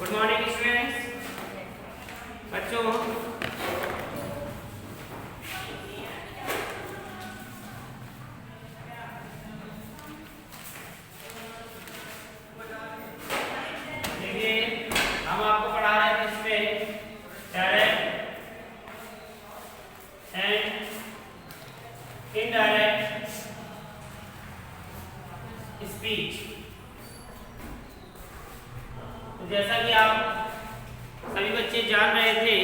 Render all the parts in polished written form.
Good morning students. बच्चों देखिए, हम आपको पढ़ा रहे थे इसमें डायरेक्ट एंड इनडायरेक्ट स्पीच। जैसा कि आप सभी बच्चे जान रहे थे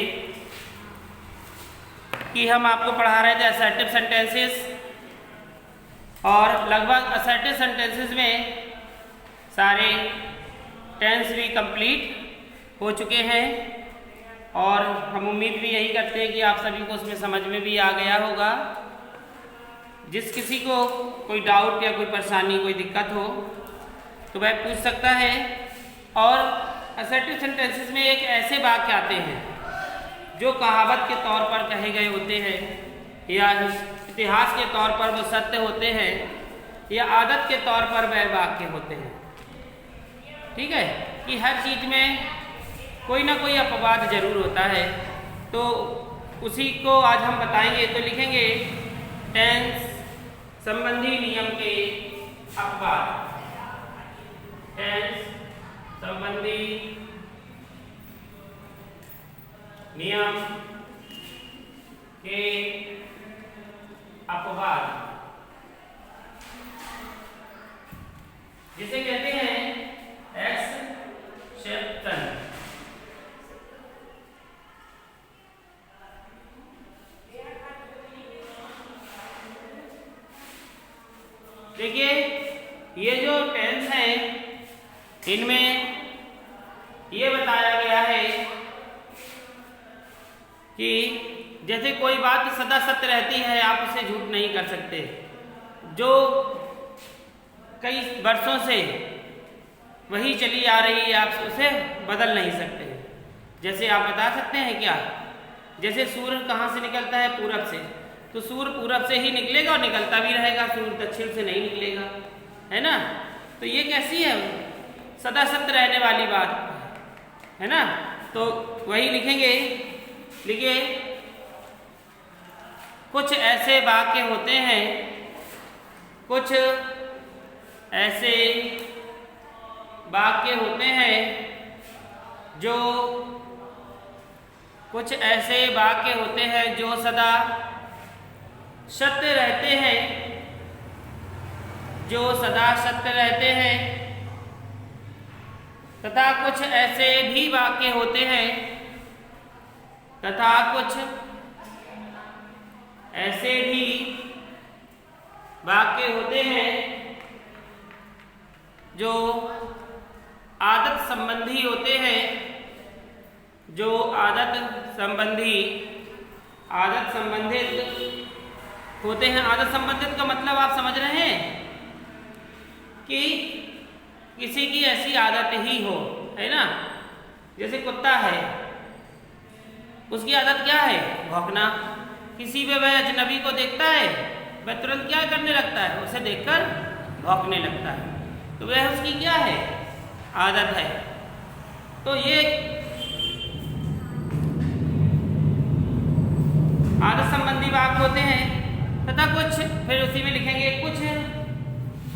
कि हम आपको पढ़ा रहे थे असर्टिव सेंटेंसेस, और लगभग असर्टिव सेंटेंसेस में सारे टेंस भी कंप्लीट हो चुके हैं, और हम उम्मीद भी यही करते हैं कि आप सभी को उसमें समझ में भी आ गया होगा। जिस किसी को कोई डाउट या कोई परेशानी, कोई दिक्कत हो तो वह पूछ सकता है। और असर्टिव सेंटेंसेस में एक ऐसे वाक्य आते हैं जो कहावत के तौर पर कहे गए होते हैं, या इतिहास के तौर पर वो सत्य होते हैं, या आदत के तौर पर वह वाक्य होते हैं। ठीक है कि हर चीज़ में कोई ना कोई अपवाद जरूर होता है, तो उसी को आज हम बताएंगे। तो लिखेंगे टेंस संबंधी नियम के अपवाद। टेंस संबंधी नियम के अपवाद, जिसे कहते हैं एक्सेप्शन। देखिए, ये जो टेंस हैं इनमें ये बताया गया है कि जैसे कोई बात सदा सत्य रहती है, आप उसे झूठ नहीं कर सकते। जो कई वर्षों से वही चली आ रही है, आप उसे बदल नहीं सकते। जैसे आप बता सकते हैं क्या, जैसे सूर्य कहाँ से निकलता है? पूरब से, तो सूर्य पूरब से ही निकलेगा और निकलता भी रहेगा, सूर्य दक्षिण से नहीं निकलेगा, है ना। तो ये कैसी है? सदा सत्य रहने वाली बात है ना। तो वही लिखेंगे, लिखिए कुछ ऐसे वाक्य होते हैं, कुछ ऐसे वाक्य होते हैं जो कुछ ऐसे वाक्य होते हैं जो सदा सत्य रहते हैं, जो सदा सत्य रहते हैं, तथा कुछ ऐसे भी वाक्य होते हैं, तथा कुछ ऐसे भी वाक्य होते हैं जो आदत संबंधी होते हैं, जो आदत संबंधित होते हैं। आदत संबंधित का मतलब आप समझ रहे हैं कि किसी की ऐसी आदत ही हो, है ना। जैसे कुत्ता है, उसकी आदत क्या है? भौंकना। किसी पे वह अजनबी को देखता है, वह तुरंत क्या करने लगता है? उसे देखकर भौंकने लगता है। तो वह उसकी क्या है? आदत है। तो ये आदत संबंधी वाक्य होते हैं। तथा कुछ, फिर उसी में लिखेंगे कुछ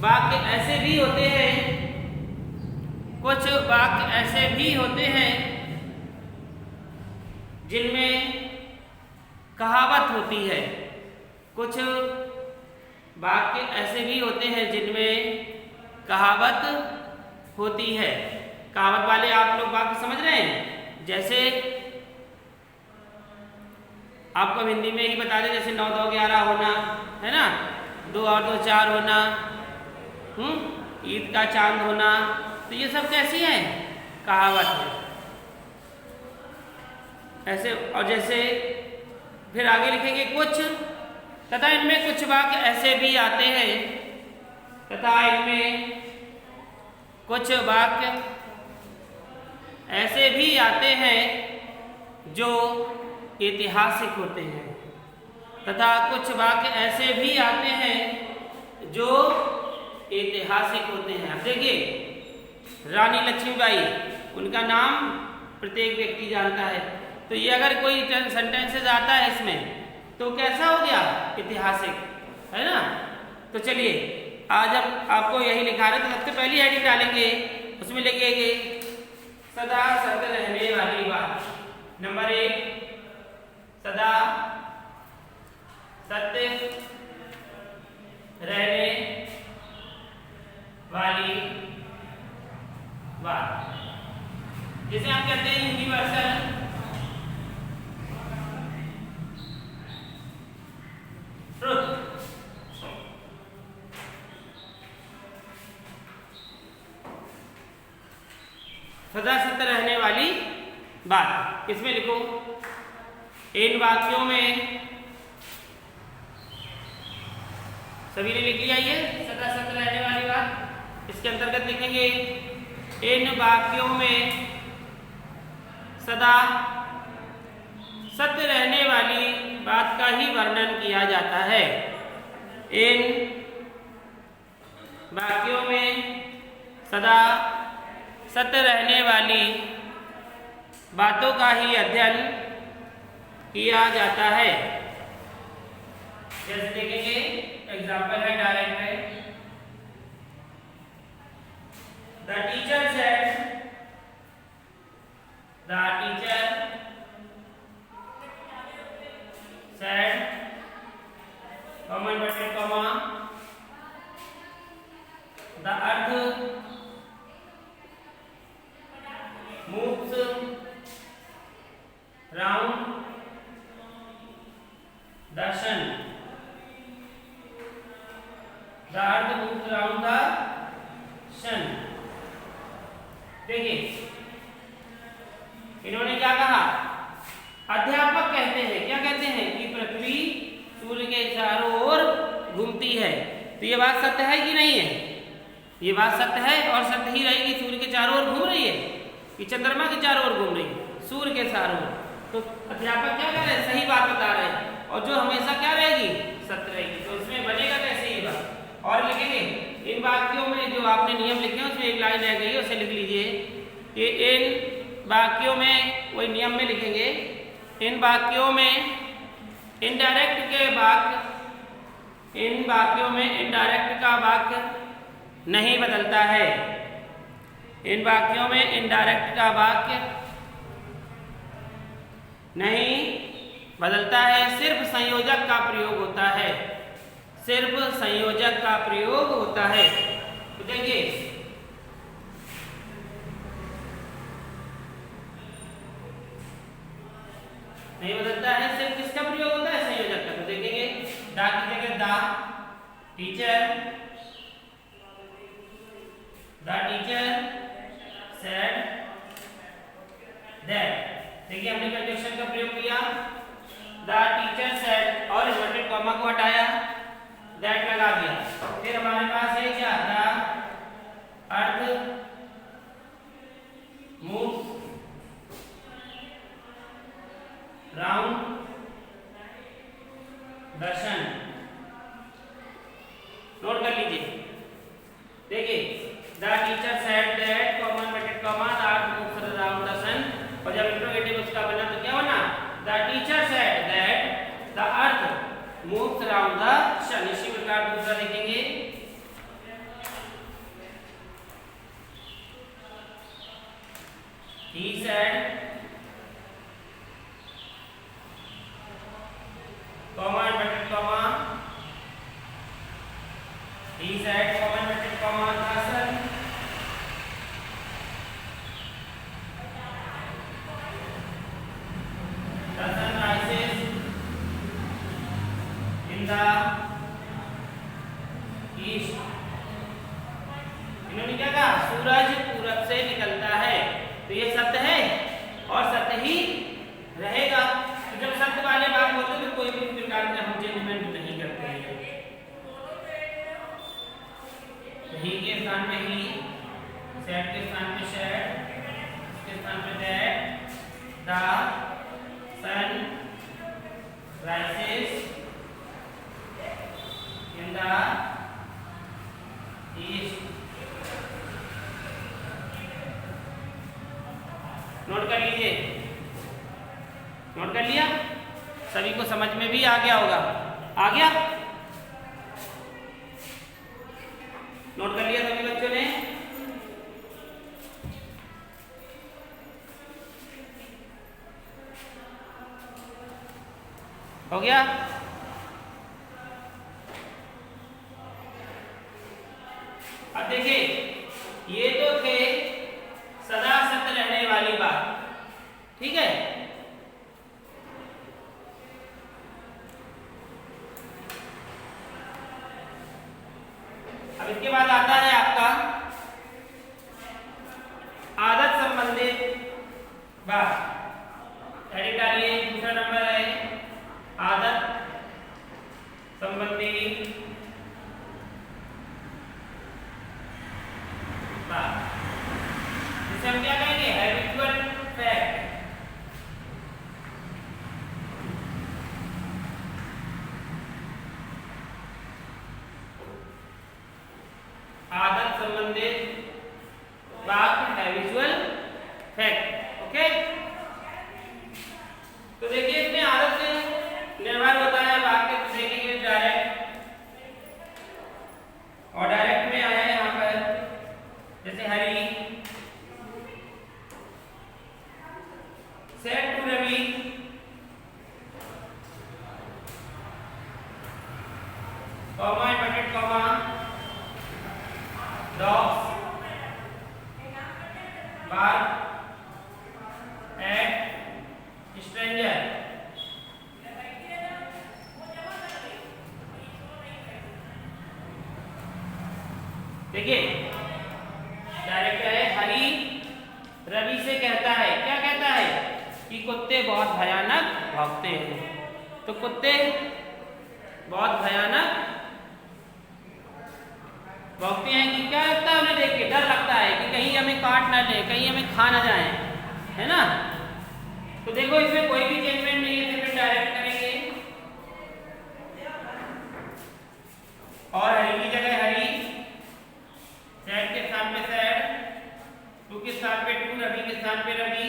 वाक्य ऐसे भी होते हैं, कुछ वाक्य ऐसे भी होते हैं जिनमें कहावत होती है। कुछ वाक्य ऐसे भी होते हैं जिनमें कहावत होती है। कहावत वाले आप लोग वाक्य समझ रहे हैं? जैसे आपको हिंदी में ही बता दें, जैसे 9 2 11 होना, है ना, 2 और 2 4 होना, ईद का चांद होना, तो ये सब कैसी है? कहावत है ऐसे। और जैसे फिर आगे लिखेंगे कुछ, तथा इनमें कुछ वाक्य ऐसे भी आते हैं, तथा इनमें कुछ वाक्य ऐसे भी आते हैं जो ऐतिहासिक होते हैं, तथा कुछ वाक्य ऐसे भी आते हैं जो ऐतिहासिक होते हैं। अब देखिए, रानी लक्ष्मीबाई उनका नाम प्रत्येक व्यक्ति जानता है। तो ये अगर कोई सेंटेंसेस आता है इसमें तो कैसा हो गया, ऐतिहासिक, है ना। तो चलिए आज हम आपको यही लिखा रहे, तो सबसे पहली हेडिंग डालेंगे, उसमें लिखेंगे सदा सत्य रहने वाली बात। नंबर 1, सदा सत्य रहने वाली बात, जिसे हम कहते हैं यूनिवर्सल ट्रुथ। सदा सत्य रहने वाली बात, इसमें लिखो, इन वाक्यों में, सभी ने लिख लिया ये सदा सत्य रहने वाली बात। इसके अंतर्गत लिखेंगे, इन वाक्यों में सदा सत्य रहने वाली बात का ही वर्णन किया जाता है। इन वाक्यों में सदा सत्य रहने वाली बातों का ही अध्ययन किया जाता है। जैसे देखेंगे, एग्जाम्पल है, डायरेक्ट है। The teacher said, the teacher said, comma inverted comma, the earth moves round the sun, the earth moves round the sun। देखिए इन्होंने क्या कहा, अध्यापक कहते हैं, क्या कहते हैं कि पृथ्वी सूर्य के चारों ओर घूमती है। तो ये बात सत्य है कि नहीं है, ये बात सत्य है और सत्य ही रहेगी। सूर्य के चारों ओर घूम रही है कि चंद्रमा के चारों ओर घूम रही है, सूर्य के चारों ओर। तो अध्यापक क्या कर रहे हैं, सही बात बता रहे हैं, और जो हमेशा क्या रहेगी, सत्य रहेगी। तो इसमें बनेगा कैसे ये बात। और लिखेंगे, इन वाक्यों में जो आपने नियम लिखे हैं उसमें एक लाइन रह गई है, उसे लिख लीजिए कि इन वाक्यों में, वही नियम में लिखेंगे, इन वाक्यों में इनडायरेक्ट के वाक्य, इन वाक्यों में इनडायरेक्ट का वाक्य नहीं बदलता है। इन वाक्यों में इनडायरेक्ट का वाक्य नहीं बदलता है, सिर्फ संयोजक का प्रयोग होता है, सिर्फ संयोजक का प्रयोग होता है। तो देखिए नहीं बदलता है, सिर्फ किसका प्रयोग होता है, संयोजक का। तो देखेंगे, दा की जगह दा teacher, the teacher said that, देखिए हमने कंजक्शन का प्रयोग किया, द टीचर said और इन्वर्टेड कॉमा को हटाया, that लगा दिया। फिर हमारे पास है क्या, the earth moves round the sun. Note कर लीजिए, देखिए the teacher said that, comma inverted comma, the earth moves around the sun, और जब इंट्रोगेटिव उसका बना तो क्या बना, the teacher said that the earth moves around the sun. इसी प्रकार दूसरा देखेंगे, he said, comma inverted comma, he said, comma inverted comma, the sun, the sun rises in the east। इन्होंने क्या कहा, सूरज पूरब से निकलता है। तो ये सत्य है और सत्य ही रहेगा। तो जब सत्य वाले बात होते हैं तो कोई भी प्रकार का हम चेंजमेंट नहीं करते हैं। ही के स्थान पे ही, सेट के स्थान पे सेट, इसके स्थान पे that, the sun rises in the east note कर लीजिए। नोट कर लिया? सभी को समझ में भी आ गया होगा। आ गया? नोट कर लिया सभी बच्चों ने? हो गया? अब देखिए, ये तो थे सदा सत्य रहने वाली बात, ठीक है। अब इसके बाद आता है आपका आदत संबंधित बात। एडिट डालिए, दूसरा नंबर है आदत संबंधी बात, जिसे हम क्या कहेंगे? Habitual fact. आदत संबंधित बात, हैबिचुअल फैक्ट। ओके, तो देखिए इसमें आदत से निर्भर होता है वाक्य। तो देखेंगे डायरेक्ट, और डायरेक्ट में आया है यहाँ पर, जैसे Hari said to Ravi comma inverted comma dogs bark at stranger। देखिए डायरेक्ट है, हरी रवि से कहता है, क्या कहता है? कि कुत्ते बहुत भयानक भौंकते हैं। तो कुत्ते बहुत भयानक भौंकते हैं कि क्या लगता है उन्हें देख के? डर लगता है कि कहीं हमें काट ना ले, कहीं हमें खा ना जाए, है ना। तो देखो इसमें कोई भी चेंजमेंट नहीं है, सिर्फ डायरेक्ट करेंगे। और हरी की जगह हरी, सेड के स्थान पे सेड, टू के स्थान पे टू, रवि के स्थान पे रवि,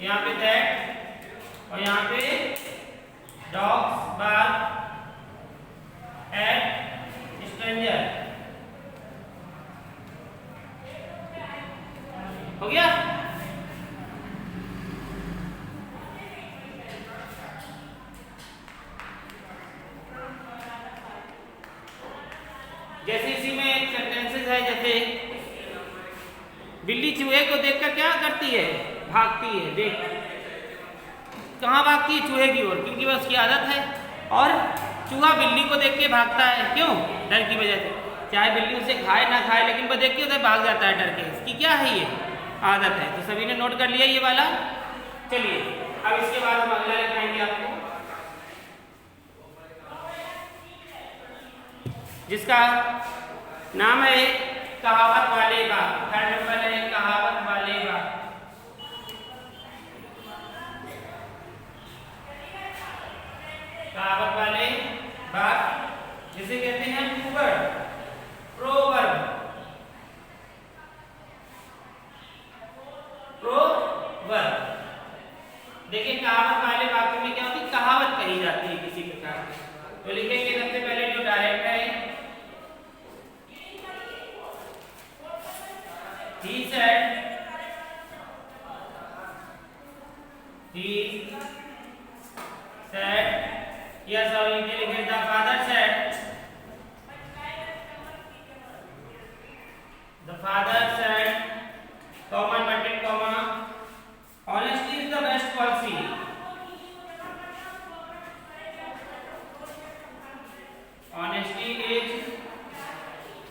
यहाँ पे दैट, और यहाँ पे डॉग्स बार्क एट स्ट्रेंजर। हो गया? जैसे इसी में एक सेंटेंसेस है, जैसे बिल्ली चूहे को देखकर क्या करती है? भागती है। देख कहाँ भागती है? चूहे की ओर, क्योंकि वह उसकी आदत है। और चूहा बिल्ली को देख के भागता है, क्यों? डर की वजह से। चाहे बिल्ली उसे खाए ना खाए, लेकिन वह देख के उसे भाग जाता है डर के। इसकी क्या है? ये आदत है। तो सभी ने नोट कर लिया ये वाला? चलिए अब इसके बाद हम अगला लिखाएंगे आपको, जिसका नाम है कहावत वाले बात। थर्ड नंबर है कहावत वाले बात। कहावत वाले बात जिसे कहते हैं प्रोवर्ब। Proverb, proverb. देखिए कहावत वाले वाक्य में क्या होती है? कहावत कही जाती है किसी प्रकार की। तो लिखेंगे सबसे पहले जो डायरेक्ट है, he said, he said, yes, और ये लिखे the father said, the father said, comma inverted comma, honesty is the best policy। Honesty is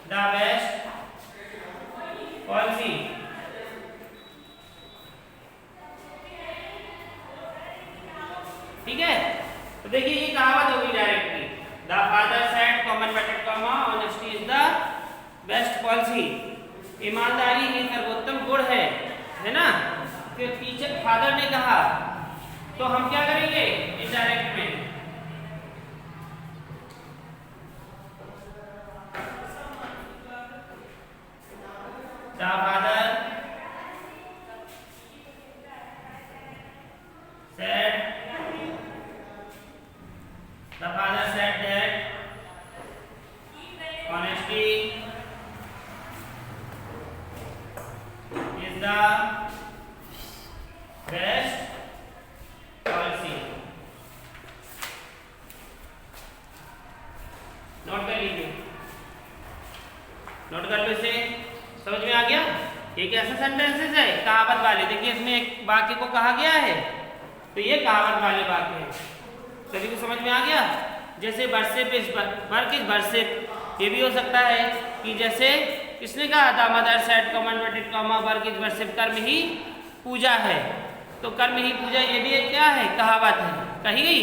the best policy। ठीक है, तो देखिए ये कहावत होगी directly. The father said common inverted comma, honesty is the best policy. ईमानदारी ही सर्वोत्तम गुण है ना। तो टीचर फादर ने कहा, तो हम क्या करेंगे इनडायरेक्ट में? The father is the best policy. Note कर लीजिए, नोट कर लो इसे। समझ में आ गया? ये कैसा सेंटेंसेस है? कहावत वाले। देखिए इसमें एक वाक्य को कहा गया है, तो ये कहावत वाले वाक्य है। सभी को समझ में आ गया? जैसे worship is work is worship, ये भी हो सकता है कि जैसे किसने कहा था, mother said comma inverted comma work is worship, कर्म ही पूजा है। तो कर्म ही पूजा ये भी एक क्या है? कहावत है, कही गई।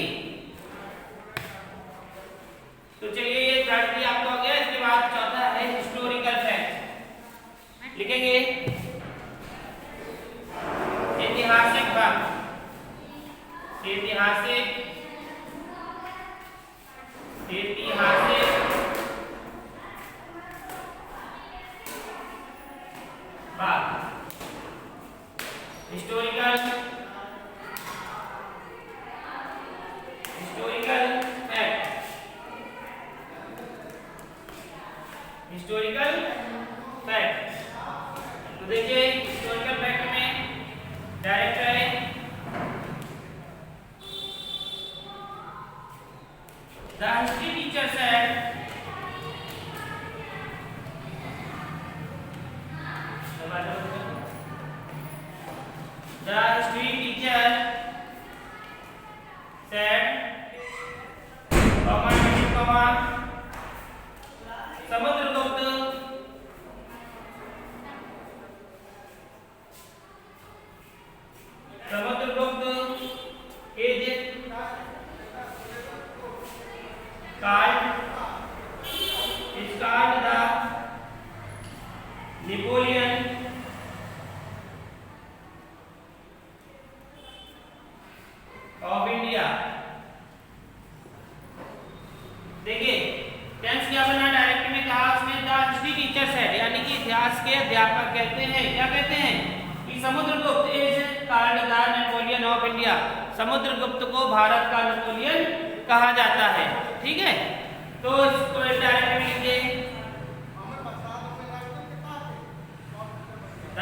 तो चलिए ये थर्ड भी आपको हो गया। इसके बाद चौथा है हिस्टोरिकल फैक्ट। लिखेंगे ऐतिहासिक बात, ऐतिहासिक बात, हिस्टोरिकल फैक्ट, हिस्टोरिकल फैक्ट। तो देखिए हिस्टोरिकल फैक्ट में डायरेक्ट है the history teacher said, the history teacher said, Samudragupta is called the Napoleon of India। देखिए टेंस क्या बना, डायरेक्ट में कहा उसने द हिस्ट्री टीचर सेड, यानी कि इतिहास के अध्यापक कहते हैं, क्या कहते हैं कि Samudragupta is called the Napoleon of India, Samudragupta को भारत का नेपोलियन कहा जाता है। ठीक है, तो इसको डायरेक्ट में लिखिए the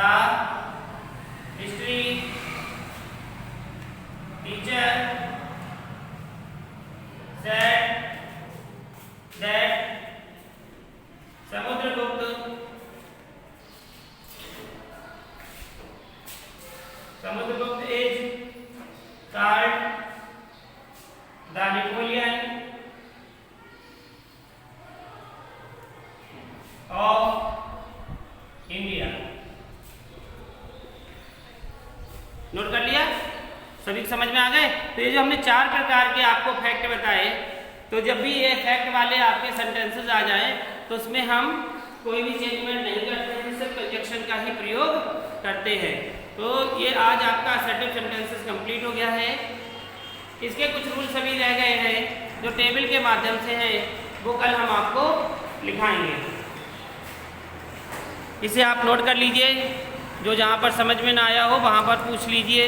history teacher said that Samudragupta is called the Napoleon of India। Note कर लिया? सभी समझ में आ गए? तो ये जो हमने 4 प्रकार के आपको फैक्ट बताए, तो जब भी ये फैक्ट वाले आपके सेंटेंसेस आ जाएं तो उसमें हम कोई भी चेंजमेंट नहीं करते हैं, सिर्फ कंजक्शन का ही प्रयोग करते हैं। तो ये आज आपका असर्टिव सेंटेंसेस कंप्लीट हो गया है। इसके कुछ रूल्स अभी रह गए हैं जो टेबल के माध्यम से हैं, वो कल हम आपको लिखाएंगे। इसे आप नोट कर लीजिए, जो जहाँ पर समझ में ना आया हो वहाँ पर पूछ लीजिए।